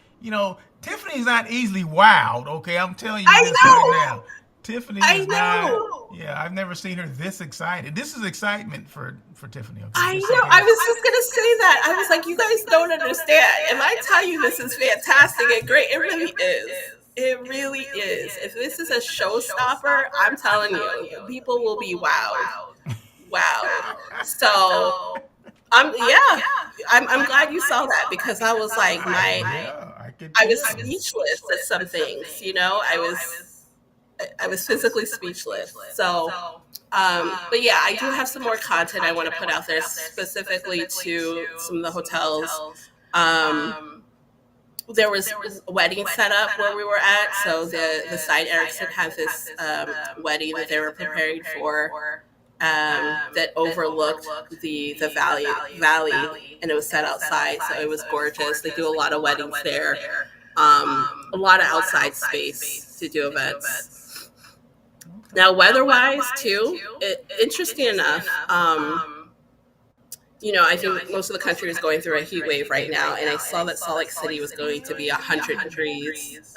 Tiffany's not easily wowed, okay? I'm telling you I this right know. now. Tiffany I is not, know. yeah, I've never seen her this excited. This is excitement for Tiffany, okay? I This is know. something I that, was just gonna say that. I was like, you guys don't understand. And I tell you, this is fantastic and great. It really is. It really is. If this is a showstopper, I'm telling you, people will be wowed. Wowed. So I'm glad you saw that, because I was like, yeah, I could I was tell. speechless at some things. I was physically speechless. So, but yeah, I do have some more content I want to put out there specifically to some of the hotels. Um, there was a wedding set up where we were at. So the site Erickson had this wedding that they were preparing for, that overlooked the valley, and it was set outside, so it was gorgeous. They do a lot of weddings there, a lot of outside space to do events. Okay. Now, weather-wise, too, interesting enough, I think most of the country is going through a heat wave right now, and I saw that Salt Lake City was going to be 100 degrees.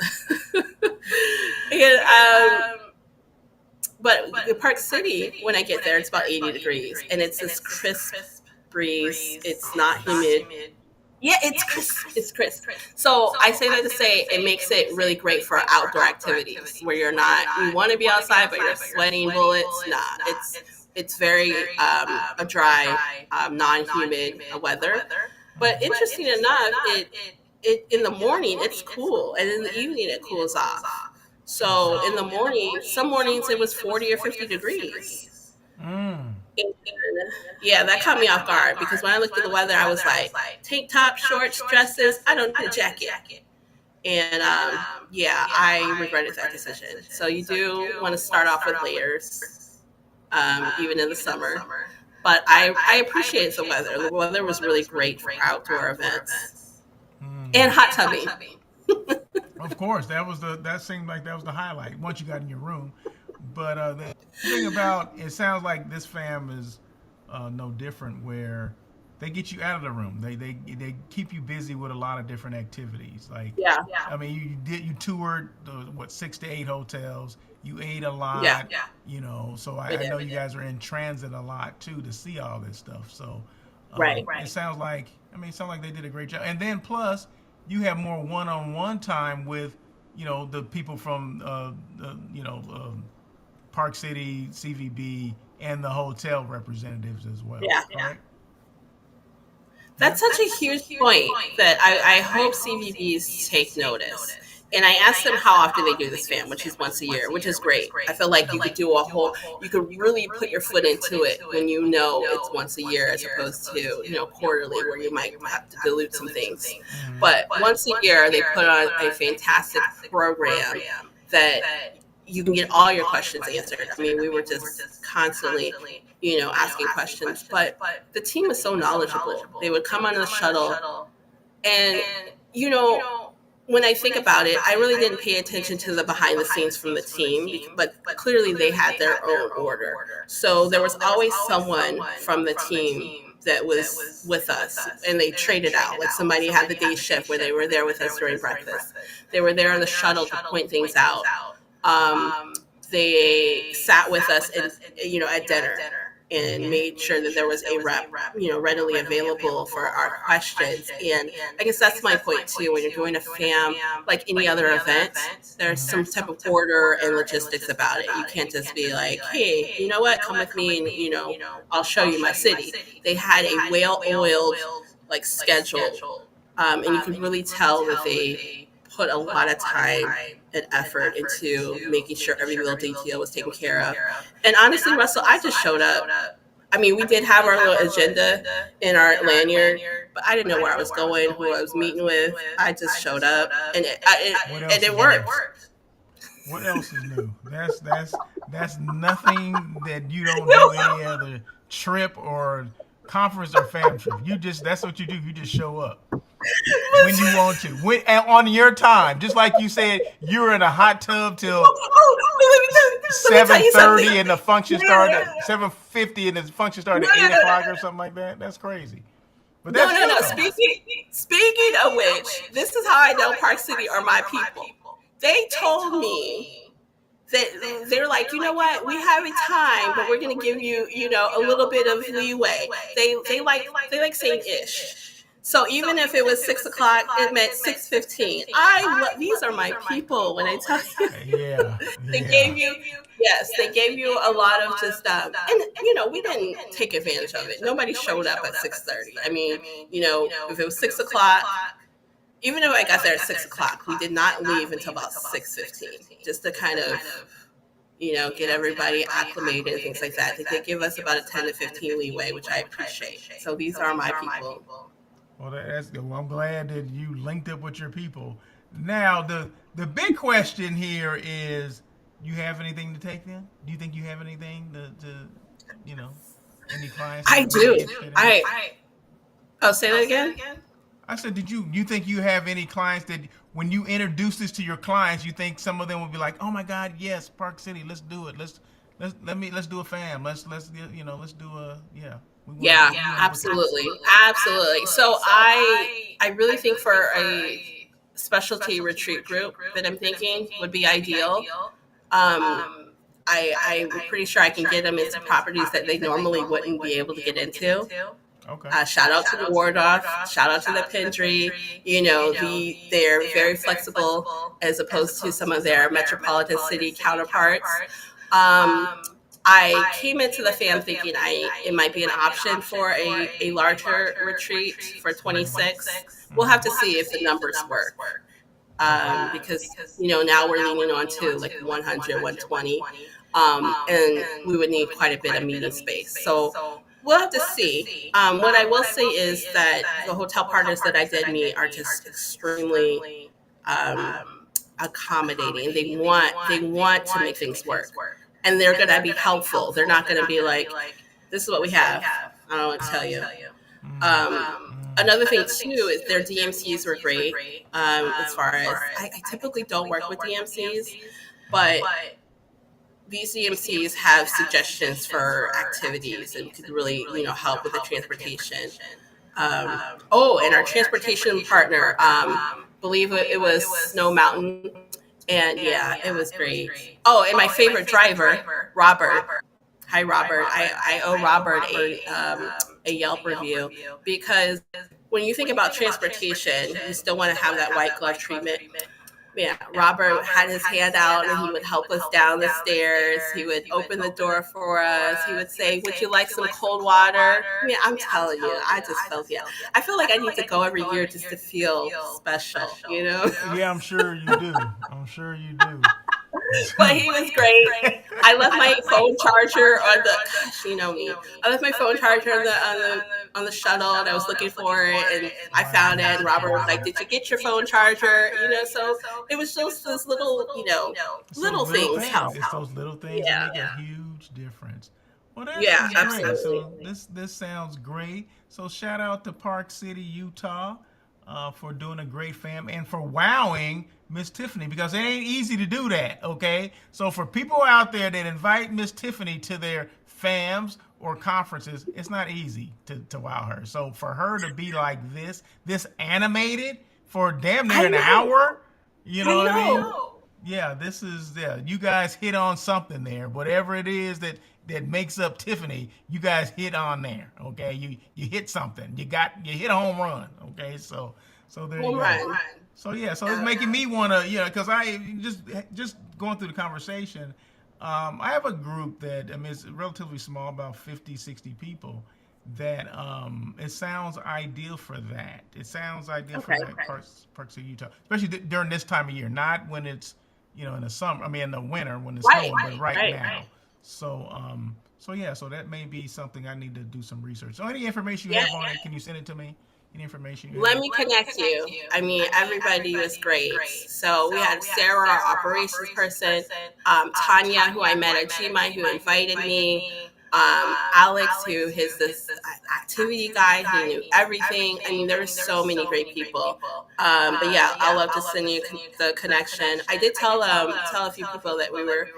and But the Park City, when I get there, it's about 80 degrees, and it's this crisp breeze. It's not humid. Yeah, it's crisp. It's crisp. So I say that to say it makes it really great for outdoor activities where you want to be outside, but you're sweating bullets. Nah, it's very a dry, non-humid weather. But interesting enough, it in the morning it's cool, and in the evening it cools off. So in the morning, some mornings it was 40 or 50 degrees. Mm. And yeah, that caught me off guard, because when I looked at the weather, I was like, tank top, shorts, dresses, I don't need a jacket. And yeah, I regretted that decision. So you do want to start off with layers, even in the summer. But I appreciate the weather. The weather was really great for outdoor events Mm. and hot tubbing. Of course, that seemed like that was the highlight once you got in your room. But the thing about it sounds like this fam is no different, where they get you out of the room. They keep you busy with a lot of different activities. Like, Yeah. I mean, you toured what 6 to 8 hotels. You ate a Yeah. lot. You know, so We I did. know you guys are in transit a lot too to see all this stuff. So Right. it sounds like it sounds like they did a great job. And then plus, you have more one-on-one time with the people from Park City, CVB, and the hotel representatives as well. Yeah. Correct? Yeah. That's such a huge point that I hope CVBs take notice. And I asked them how often they do this fam, which is once a year, which is great. I feel like you could do a whole, you could really put your foot into it when you know it's once a year as opposed to, quarterly where you might have to dilute some things. Mhm. But once a year, they put on a fantastic program that you can get all your questions answered. I mean, we were just constantly, asking questions, but the team is so knowledgeable. They would come on the shuttle, and you know, when I think about it, I really didn't pay attention to the behind the scenes from the team, but clearly they had their own order. So there was always someone from the team that was with us, and they traded out. Like somebody had the day shift where they were there with us during breakfast. They were there on the shuttle to point things out. They sat with us and at dinner and made sure that there was a rep readily available for our questions. And I guess that's my point too. When you're doing a fam, like any other event, there's some type of order and logistics about it. You can't just be like, hey, you know what, come with me and I'll show you my city. They had a well-oiled like schedule, and you could really tell that they put a lot of time and effort into making sure every little detail was taken care of. And honestly, Russell, I just showed up. I mean, we did have our little agenda in our lanyard, but I didn't know where I was going, who I was meeting with. I just showed up, and it worked. What else is new? That's nothing that you don't do any other trip or conference or fam trip. That's what you do. You just show up when you want to, on your time. Just like you said, you were in a hot tub till Let me tell you 7:30, something. and the function started at 7:50, and the function started at 8 o'clock or something like that. That's crazy. But No, that's no, no. good. Speaking of which, this is how I know Park City are my people. They told me that they're like, you know what, we have a time, but we're going to give you, a little bit of leeway. They like saying ish. So even if it was 6 o'clock, it meant 6:15. These are my people. When I tell you, Yeah, they yeah. gave you, yes, they gave you a lot of just, and we didn't take advantage of it. Nobody showed up at 6:30. I mean, if it was 6 o'clock, even if I got there at 6 o'clock, we did not leave until about 6:15, just to kind of get everybody acclimated and things like that. They did give us about a 10 to 15 leeway, which I appreciate. So these are my people. Well, that's good. Well, I'm glad that you linked up with your people. Now, the big question here is, you have anything to take them? Do you think you have anything to any clients that I would be do. interested in? Oh, say that again? I said, you think you have any clients that when you introduce this to your clients, you think some of them will be like, oh my God, yes, Park City, let's do it. Let's do a fam. Let's do a yeah. Yeah, We wanna book it. absolutely. Absolutely. So I really think for a specialty retreat group that I'm thinking would be ideal. I'm pretty sure I can get them into properties that they normally wouldn't be able to get into. Okay. Shout out to the Wardorf. Shout out to the Pendry. They're very flexible as opposed to some of their metropolitan city counterparts. Um, I came into the fam thinking it might be an option for a larger retreat for 26. We'll have to see if the numbers work. Okay. Because now we're leaning on to like 100, 120, and we would need quite a bit of meeting space. So we'll have to see. What I will say is that the hotel partners that I did meet are just extremely accommodating. They want to make things work, and they're going to be helpful. They're not going to be like, "This is what we have." I don't want to tell you. Another thing too is their DMCs were great. As far as I typically don't work with DMCs, but these DMCs have suggestions for activities and could really help with the transportation. Oh, and our transportation partner, believe it was Snow Mountain, and yeah, it was great. Oh, and my favorite driver, Robert. Hi, Robert. I owe Robert a Yelp review because when you think about transportation, you still want to have that white glove treatment. Yeah, Robert had his hand out and he would help us down the stairs. He would open the door for us. He would say, "Would you like some cold water?" I mean, I'm telling you, I just felt, yeah. I feel like I need to go every year just to feel special, you know? Yeah, I'm sure you do. I'm sure you do. But he was great. I left my phone charger on the, gosh, you know me. I left my phone charger on the shuttle and I was looking for it and I found it and Robert was like, "Did you get your phone charger?" You know, so it was just those little, It's those little little things things. help. It's those little things that Yeah. make a huge difference. Well, this Yeah, is great. absolutely. So this sounds great. So shout out to Park City, Utah, for doing a great fam and for wowing Miss Tiffany because it ain't easy to do that. Okay, so for people out there that invite Miss Tiffany to their fams or conferences, it's not easy to wow her. So for her to be like this animated for damn near I an know. hour, you know I what I mean? know. Yeah, this is yeah. You guys hit on something there. Whatever it is that makes up Tiffany, you guys hit on there. Okay, you hit something. You hit a home run. Okay, so there you Home go. run. So yeah, so it's making me wanna because I just going through the conversation. I have a group that I mean it's relatively small, about 50, 60 people. That it sounds ideal for that. It sounds ideal for Okay. that parts of Utah, especially during this time of year, not when it's in the summer. I mean, in the winter when it's Right. snowing, but right Right. now. So, so yeah, so that may be something I need to do some research. So, any information you Yeah. have on it, can you send it to me? Any information you Let have? me connect you. I mean, everybody was great. So we had Sarah, our operations person, Tanya, who I met at GMI, who invited me, Alex, who is this activity guy. He knew everything. I mean, there were so many great people. But yeah, I'll love to send you the connection. I did tell a few people that we were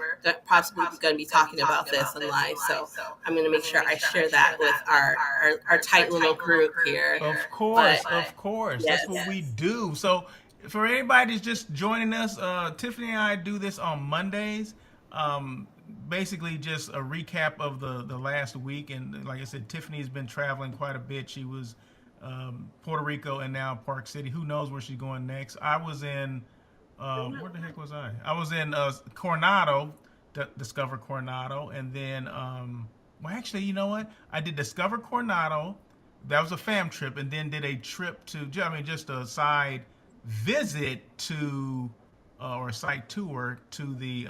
possibly going to be talking about this in live. So I'm going to make sure I share that with our tight little group here. Of But course, of course. That's yes. what we do. So, for anybody that's just joining us, Tiffany and I do this on Mondays. Um, Basically, just a recap of the last week. And like I said, Tiffany's been traveling quite a bit. She was Puerto Rico and now Park City. Who knows where she's going next? I was in where the heck was I? I was in Coronado, Discover Coronado, and then well, actually, you know what? I did Discover Coronado. That was a fam trip, and then did a trip to, I mean, just a side visit to or a site tour to the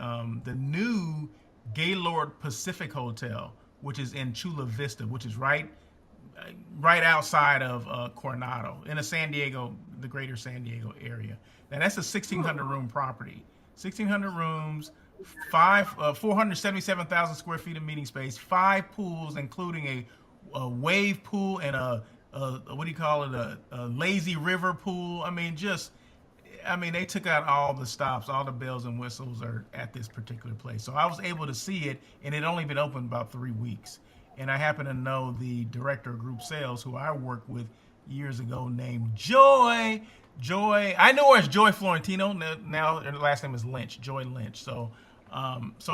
new Gaylord Pacific Hotel, which is in Chula Vista, which is right outside of Coronado in the San Diego, the greater San Diego area. Now that's a 1,600 room property, 1,600 rooms, 477,000 square feet of meeting space, 5 pools, including a wave pool and a what do you call it, a lazy river pool. I mean, they took out all the stops, all the bells and whistles are at this particular place. So I was able to see it, and it had only been open about 3 weeks. And I happen to know the director of group sales, who I worked with years ago, named Joy. Joy, I know her as Joy Florentino. Now her last name is Lynch, Joy Lynch. So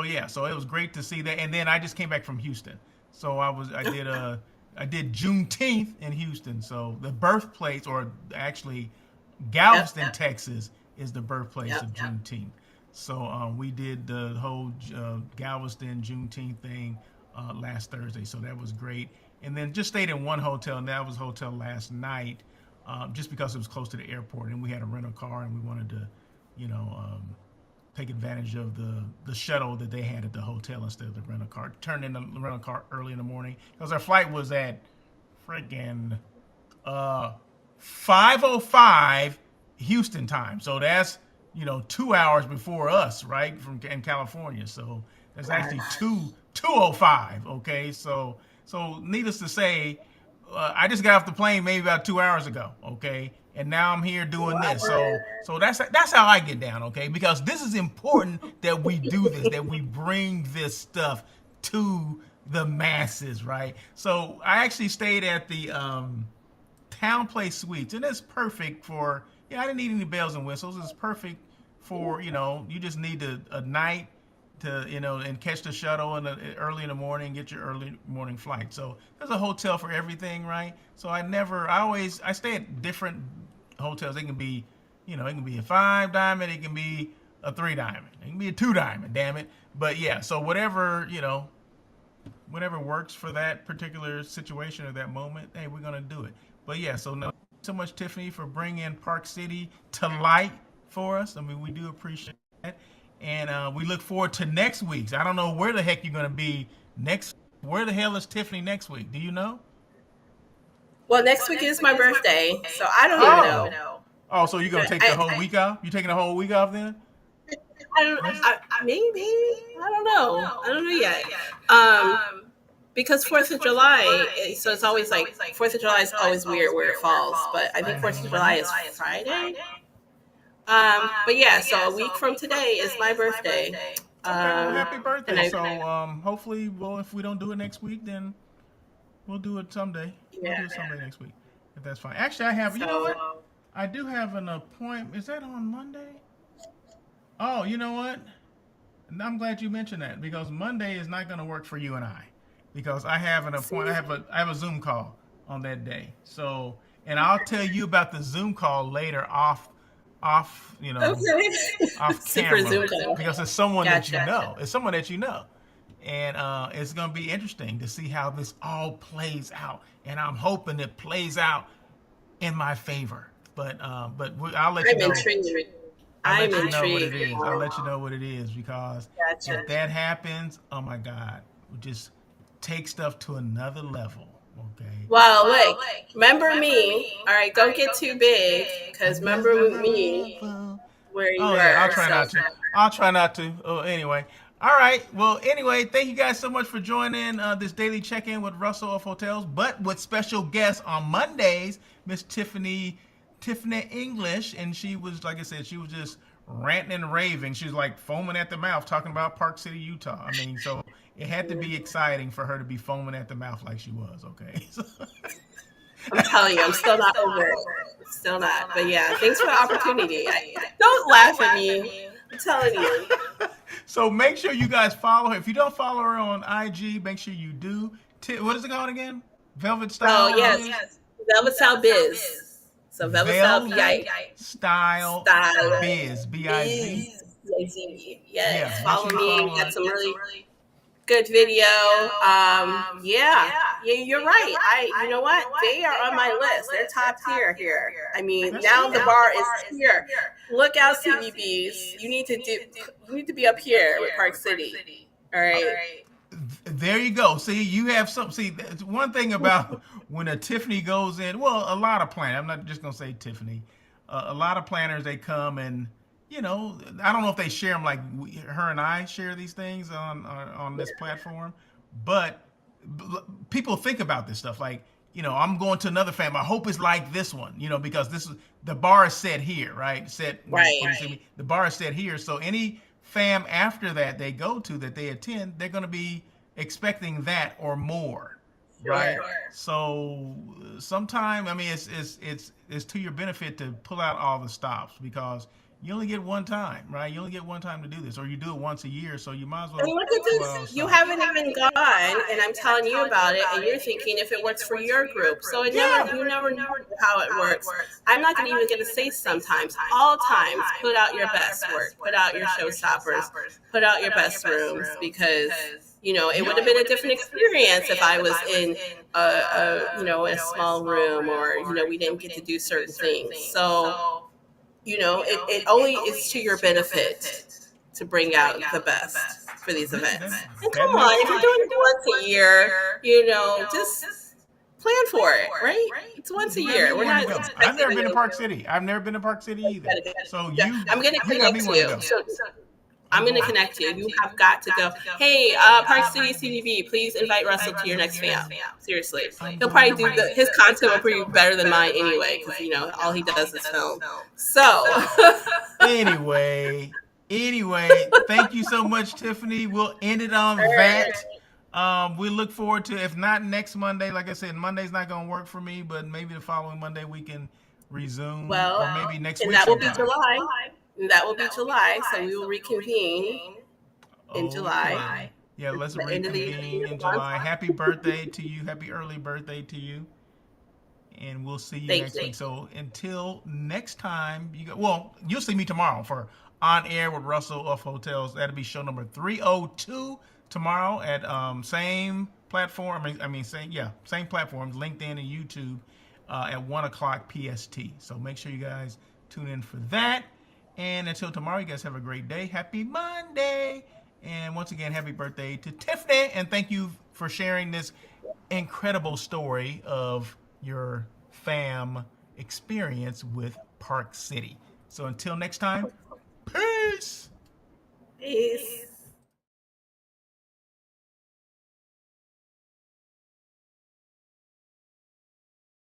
yeah, so it was great to see that. And then I just came back from Houston, so I did Juneteenth in Houston. So the birthplace, or actually Galveston, Yep. Texas, is the birthplace Yep. of Juneteenth. So we did the whole Galveston Juneteenth thing last Thursday. So that was great. And then just stayed in one hotel, and that was hotel last night, just because it was close to the airport, and we had a rental car, and we wanted to, take advantage of the shuttle that they had at the hotel instead of the rental car. Turned in the rental car early in the morning because our flight was at freaking 5:05 Houston time. So that's 2 hours before us, right, from in California. So that's actually 2:05. Okay, so needless to say, I just got off the plane maybe about 2 hours ago. Okay, and now I'm here doing this. So that's how I get down. Okay, because this is important that we do this, that we bring this stuff to the masses, right? So I actually stayed at the Town Place Suites, and it's perfect for. Yeah, I didn't need any bells and whistles. It's perfect for you just need a night to and catch the shuttle early in the morning, get your early morning flight. So there's a hotel for everything, right? So I stay at different hotels. They can be, it can be a 5 diamond, it can be a 3 diamond, it can be a 2 diamond. Damn it! But yeah, so whatever works for that particular situation or that moment, hey, we're gonna do it. But yeah, so no, so much Tiffany for bringing Park City to light for us. I mean, we do appreciate that, and we look forward to next week's. I don't know where the heck you're gonna be next. Where the hell is Tiffany next week? Do you know? Well, next week is my birthday, so I don't even Oh, know. oh, so you're gonna take the whole week off? You taking the whole week off then? I don't. Maybe I don't know. I don't know yet. Because Fourth of July, so it's always like Fourth of July is always weird where it falls, but I think Fourth of July is Friday. But yeah, so a week from today is my birthday. Okay, well, happy And birthday. I, So hopefully, well, if we don't do it next week, then we'll do it someday. We'll yeah. do it someday next week, if that's fine. Actually, I have. You know what? So I do have an appointment. Is that on Monday? Oh, you know what? I'm glad you mentioned that because Monday is not going to work for you and I because I have an appointment. I have a Zoom call on that day. So, and I'll tell you about the Zoom call later off okay, off super camera Zoom call. because it's someone that you Gotcha. know. It's someone that you know, and it's going to be interesting to see how this all plays out. And I'm hoping it plays out in my favor. But I'll let you I'm know. intrigued. I'll I'm let you know what it intrigued. is. I'll let you know what it is because Gotcha. if that happens, oh my God, we just take stuff to another level. Okay. Well, look, remember me. All right, don't get too big because remember Another me level. where you Oh yeah, I'll were. try So not to. I'll try not to. Oh, anyway. All right. Well, anyway, thank you guys so much for joining this daily check-in with Russell of Hotels, but with special guests on Mondays, Miss Tiffany English, and she was, like I said, she was just ranting and raving. She was like foaming at the mouth talking about Park City, Utah. I mean, so it had to be exciting for her to be foaming at the mouth like she was. Okay. I'm telling you, I'm still not over it. Still not. But yeah, thanks for the opportunity. Don't laugh at me. I'm telling you. So make sure you guys follow her. If you don't follow her on IG, make sure you do. What is it called again? Velvet Oh, Style yes. Biz? Velvet Style Biz. So Velvet Style Velvet Style Style Biz. B-I-Z. Biz. Yeah, Yes. make Follow sure you me. follow her. Got some really good video. Yeah, you're right. You know what? They are on my list. They're top tier here. I mean, That's now good. the bar is here. Look out, CVBs. You need to be up here with Park City. All right. There you go. See, you have some. See, that's one thing about when a Tiffany goes in. Well, a lot of planners. I'm not just gonna say Tiffany. A lot of planners they come and I don't know if they share them like her and I share these things on this platform, but people think about this stuff like I'm going to another fam. I hope it's like this one, because this is the bar is set here, right? Set Right. when you see me, the bar is set here. So any fam after that they go to that they attend, they're going to be expecting that or more, right? Sure. So sometime, I mean, it's to your benefit to pull out all the stops because you only get one time, right? You only get one time to do this, or you do it once a year, so you might as well And look at pull out all the this. You stops. haven't even gone, and I'm telling you about it, and you're thinking if it works for your group. So you never know how it works. I'm not even going to say sometimes. All times, put out your best work. Put out your showstoppers. Put out your best rooms because it would have been a different experience if I was in a small room or we didn't get to do certain things. So it only is to your benefit to bring out the best for these events. And come on, if you're doing it once a year, just plan for it, right? It's once a year. We're not expecting I've never been to Park City. I've never been to Park City either. So I'm going to you got me connect one to you. go. So I'm going to connect you. You have got to go. Hey, Park City CDB, please invite Russell to your next fam. Seriously. He'll probably do his content will be better than mine anyway because, all he does is film. So. Anyway, thank you so much, Tiffany. We'll end it on that. We look forward to, if not next Monday, like I said, Monday's not going to work for me, but maybe the following Monday we can resume, or Well, maybe next and week that will be sometime. July. And that will be July. So we will reconvene in Okay. July, Yeah, let's the end of the reconvene in month. July. Happy birthday to you. Happy early birthday to you. And we'll see you Thank next you. week. So until next time, well, you'll see me tomorrow for On Air with Russell of Hotels. That'll be show number 302 tomorrow at same platform. Same platforms, LinkedIn and YouTube, at 1 o'clock PST. So make sure you guys tune in for that. And until tomorrow, you guys have a great day. Happy Monday. And once again, happy birthday to Tiffany. And thank you for sharing this incredible story of your fam experience with Park City. So until next time, peace. Peace.